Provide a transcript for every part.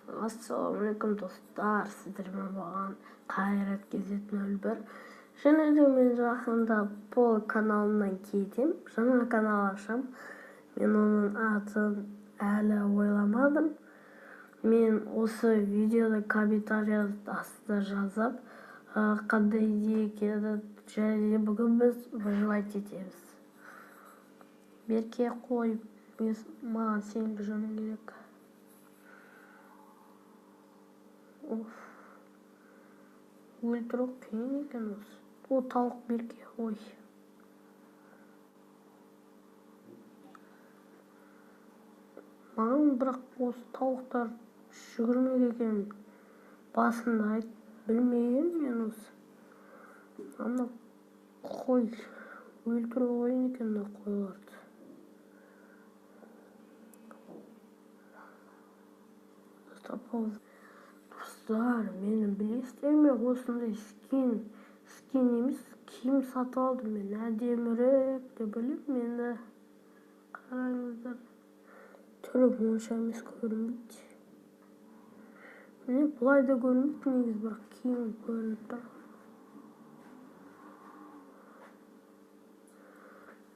Ассалаумалейкум достар, сіздермен болған Қайрат Кезет 01. Және де мен жақында бұл каналымнан кетем, жаңа канал ашам. Мен оның атын әлі ойламадым. Мен осы видеода комментария астына жазып, қандай идея келді, және бүгін біз выживать етеміз. Берке қой, маған сенің жөнің керек. Өлтіру қиын екен осы. О, тауық Берке, ой. Маған бірақ осы тауықтар жүгірмек екен. Басында айт, білмеген мен осы. Ана қой, өлтіру қиын екен қойларды. Достар, мені білесіздер ме, осындай скин емес, киім сатып алдым мен, әдемірек деп білем, енді қараңыздар. Түрі онша емес көрінбейді. Міне бұлай да көрінбейді негізі, бірақ киім көрініп тұр.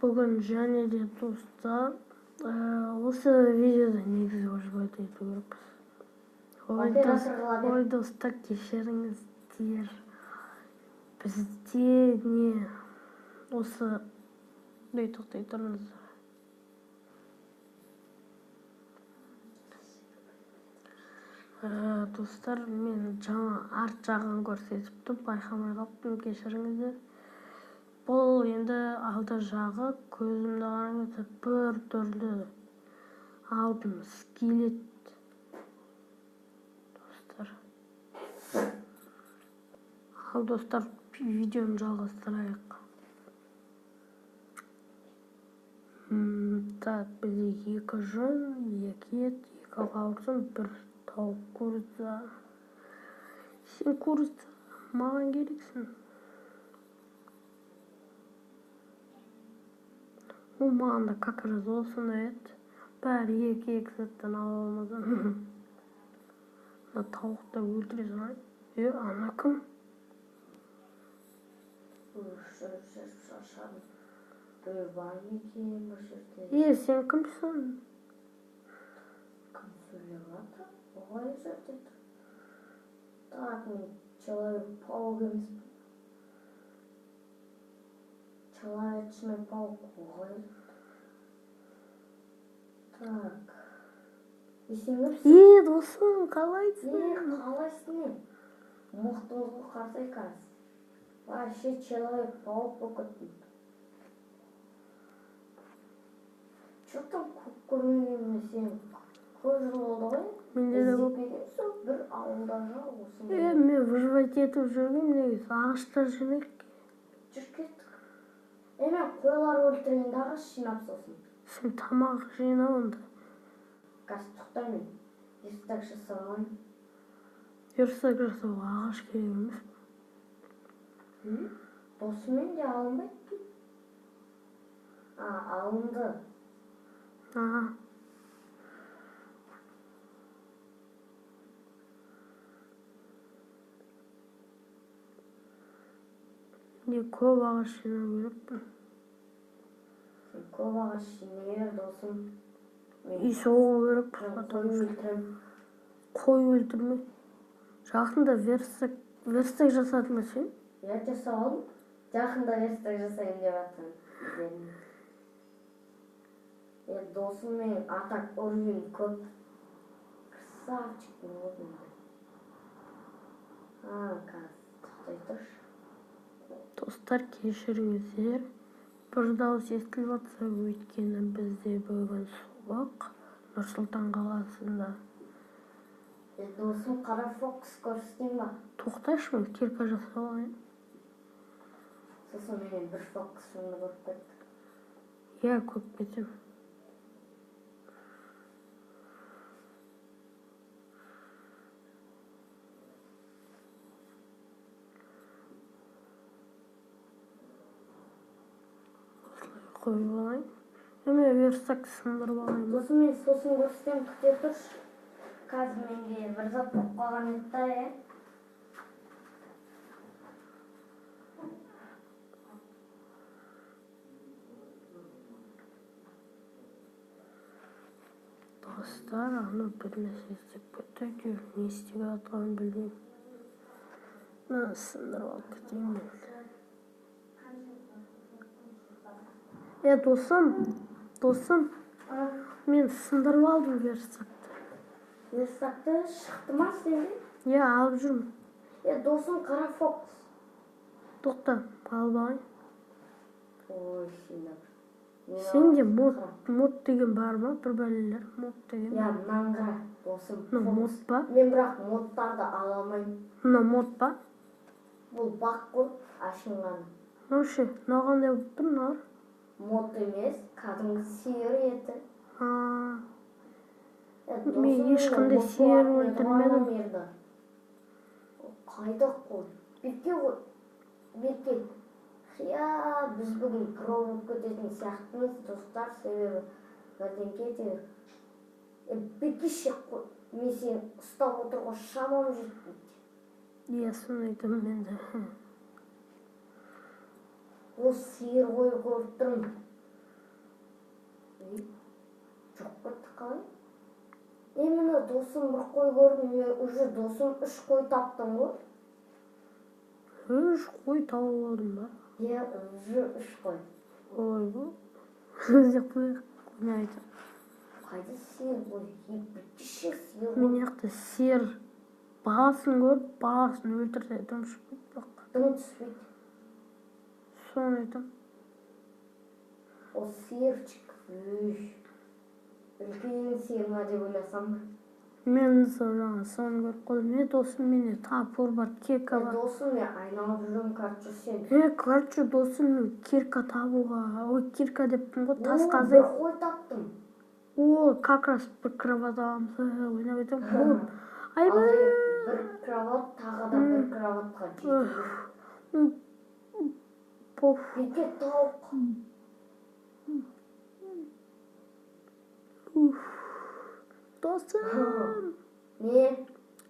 Бүгін және де достар, осы видеода негізі выживать ету керекпіз. Ой, достар, кешіріңіздер. Бізде не осы тоқтай тұрыңыздар. Достар, мен жаңа арт жағын көрсетіпті, байқамай қалыптым, кешіріңіздер. Бұл енді алды жағы, көзімді қараңыздар, бір түрлі алдым скелет. Ал достар, видеоны жалғастырайық. Так, бізде 2 жын, 2 ет, 2 қауырсын, 1 тауық курица. Сен курица, маған керексің. Ол маған да как раз осыны ет. Бәрі 2 заттан ала алмадым. Тауықты өлтіре салайын. Ана кім? Сен кімсің? Кім сөйлеп жатыр? Оғай жерде. Так, мен Человек-паук емеспін. Человечный-паук оғай. Так. Сен кімсің? Досым, қалайсың? Қалайсың? Мықтыңызға қарсы екенсіз. Вообще Человек-паук болып. Что там көрмеген сен? Көз болды ғой? Менде де көп. Бір ауылда жа осы. Мен выживать етіп жүргем, негізі ағашта жүрмек. Жүр кеттік. Мен қойлар өлтірейін де ағаш жинап сосын. Сен тамақ жинап онда. Қазір тоқта мен. Верстак жасауын. Верстак жасауға ағаш керек емес. Досымен де алынбайды. Алынды. Не көп ағаш жинау керекпін. Сен көп ағаш жинай досым. Соғу керек. Қой өлтірме. Жақында верстак жасадың ба сен? Жасауым. Жақында верстак жасайын деп жатырмын. Досым мен атак уровень көп. Красавчик болдым. Қазір тоқтай тұршы. Достар, кешіріңіздер. Бір дауыс естіліп жатса, өйткені бізде бүгін суық, Нұр-Сұлтан қаласында. Досым қара фокус көрсетейін ба? Тоқтайшы, мен кирка жасап алайын. Сосын менен бір фокусымды көріп кетті. Көріп кетем. Қойып алайын. Мен верстак сындырып алайын. Сосын мен сосын көрсетем, күте тұршы. қазір менде бір зат болып қалған еді да, Достар, аны бір нәрсе істеп кетті, әйтеуір не істеп жатқанын білмеймін. Мына сындырып алып кетейін мен. Досым, мен сындырып алдым верстакты. Верстакты шықты ма сенде? Алып жүрмін. Досым қара фокус. Тоқта, алып алайын. Ой, сендір. Сенде мод деген бар ма? Bir бәлелер мод деген. Мынаны қара, досым. Мод ба? Мен бірақ модтарды ала алмаймын. Мына мод ба? Бұл бақ қой, ашынғаны. Вообще, мынау қандай болып тұр, мыналар? Мод емес, кәдімгі сиыр еті. Мен ешқандай сиыр өлтірмедім. Қайда қой? Бетке қой. Бетке. Біз бүгін кров болып кететін сияқтымыз, достар, себебі бірден кетеді. Бетке шек қой. Мен сені ұстап отырға шамам жетпейді. Соны айтам мен де. Ол сиыр қой көріп тұрмын. Жоқ кетті қалай? Міне досым бір қой көрдім, мен уже досым 3 қой таптым ғой. 3 қой тауып алдым ба? Уже 3 қой. Ой, бұл. Өзі қой не айтам. Қайда сиыр қой? Бітіші сиыр қой. Мен яқты сиыр бағасын көріп, бағасын өлтірсе дым түспейді. Дым түспейді. Соны айтам. Ол сиырчик. Үлкен сиыр ма деп ойласам ба? Мен соны көріп қойдым. Досым мене тапыр бар, кирка бар. Досым мен айналып жүрем картшы сен. Картшы досым кирка табуға. Ой, кирка деппін ғой, тас Бір қазып. қой таптым. Как раз бір кроват аламыз. Ойнап айтам. Бір кроват, тағы да бір кроватқа жетіп. Беке тауық. Досым! Не?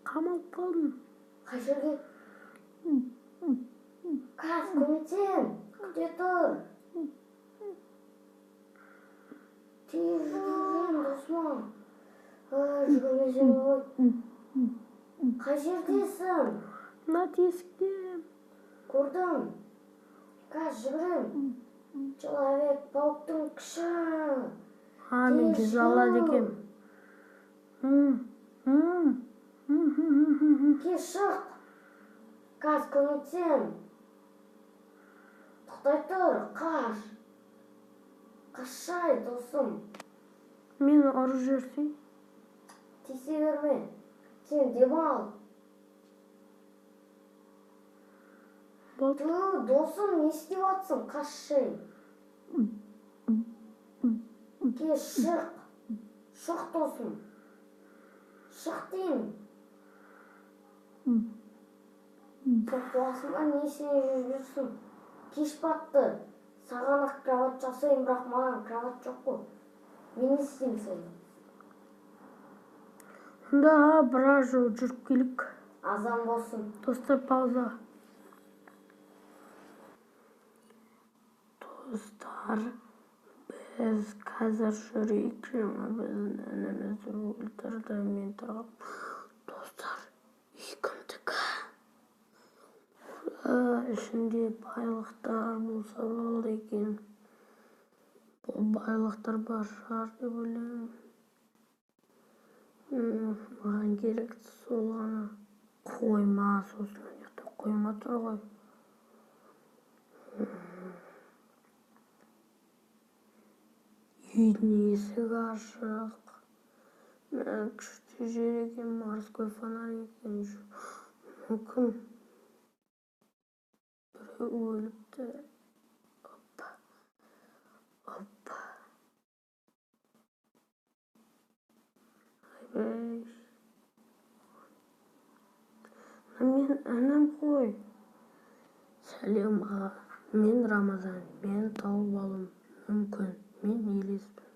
Қамалып қалдым. Қай жерге? Қаз, көмектен. Күте тұр. Тез жүрген досыма. Жүгірмесем ғой. Қай жердесің? Мына тесікте. Көрдім. Қаз, жүгірем. Человек-пауктың күші. Мен жүз алады екем. Ке шық. Қаз, көмектен. Тоқтай тұр, қаш. Қашай, досым. Мені ұрып жүрсей. Тисе берме. Сен демал. Досым, не істеп атсың? Қашай. Ке шық. Шық, досым. Шық деймін. Тоқпасыңа не сен жүрсің? Кеш батты. Саған ақ кроват жасайын, бірақ маған кроват жоқ қой. Мен не істеймін сен? Онда біраз жол жүріп келік. Азан болсын. Достар, пауза. Достар, біз қазір жүрейік. Біздің інімізді өлтірді. Мен тұрғым. Достар, екімдікі. Ішінде байлықтар болса болды екен. Бұл байлықтар бар шығар деп ойлаймын. Маған керекті сол ғана. Қойма, сосын өйекте қойма тұр ғой. Үйдің есігі ашық. Күшті жер екен, морской фонарь екен. Мүмкін біреу өліпті. Опа. Айбай. Мен інім ғой. Сәлем аға. Мен Рамазан. Мен тауып алым. Мүмкін. Мен елеспін.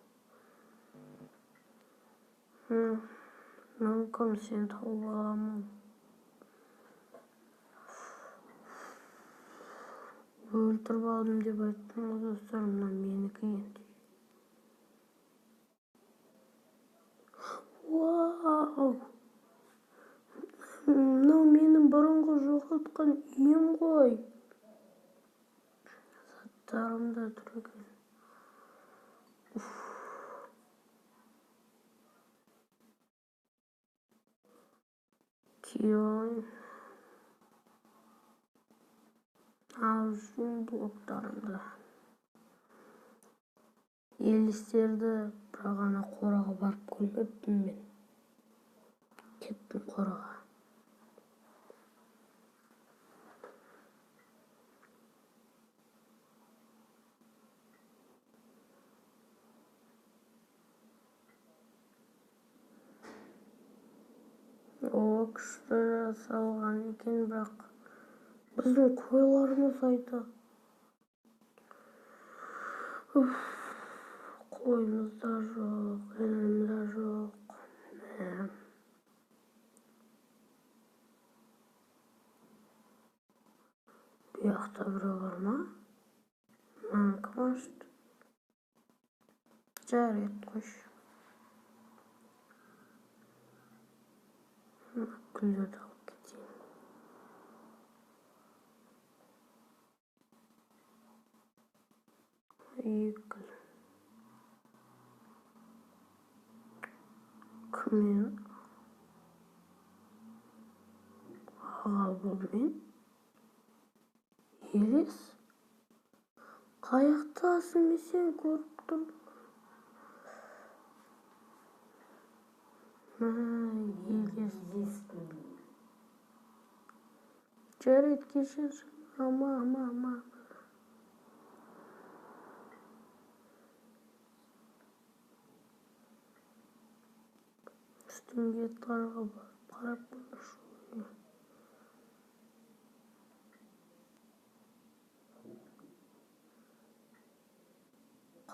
мүмкін сен тауып аламын. Өлтіріп алдым деп айттым ғой достар, мына менікі енді. Вау! Мынау менің бұрынғы жоғалтқан үйім ғой. Заттарым да тұр екен. Күйеуін ал жүрген блоктарымды. Елістерді бірақ ана қораға барып көрмеппін мен. Кеттім қораға. О, күшті жасалған екен, бірақ біздің қойларымыз қайда? Қойымыз да жоқ, інім де жоқ. Бұяқта біреу бар ма? Мынаны кім ашты? Жарайды, қойшы. Гүлдерді алып кетейін. Екі. Күмен. Аға бұл мен. Елес. Қаяқтасың мен сен көріп тұрмын. Елес. Жарайды, кешір. Ама. Үстіңге тарға барып қарап көрші.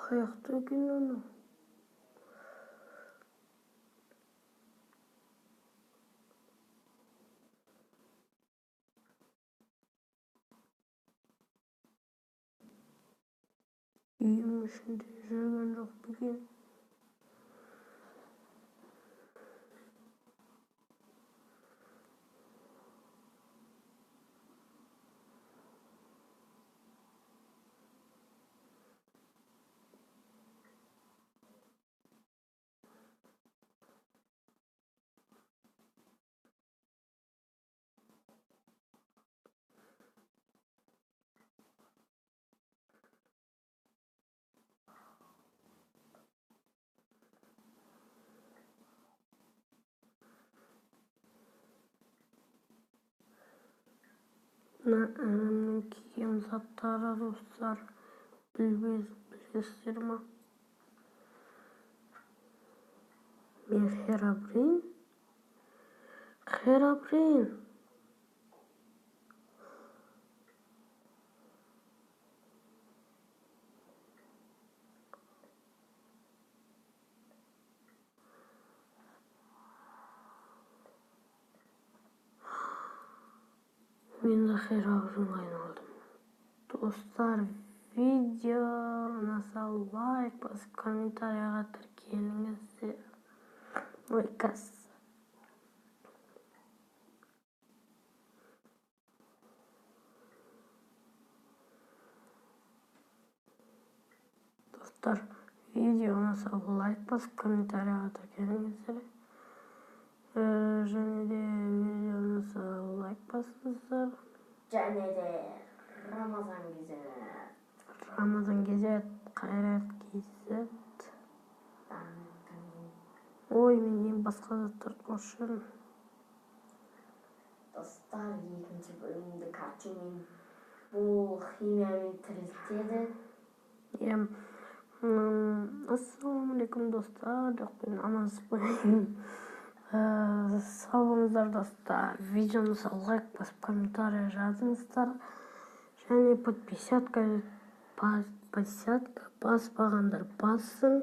Қаяқты екен оны? Үйім ішінде жүрген жоқ бекен. Мына інімнің киген заттары достар. Білесіздер ма? Мен Херабрин. Мен de Херабрин айналдым. Достар, видеоны лайк басып, комментарияға тіркеліңіздер. Ой, кас. Достар, видеоны лайк басып, комментарияға тіркеліңіздер. Және де видеоны лайк басыңыздар. Және де Рамазан кезет, қайрат кезет. Ой, мен ең басқа заттарды қосып. Достар, екінші бөлімді картинмен бұл химиямен тірілтеді. Ассалаумағалейкум достар, жоқ мен амандаспаймын. Сау болыңыздар достар. Видеоны лайк басып, комментария жазыңыздар. Және подписатка баспағандар бассын.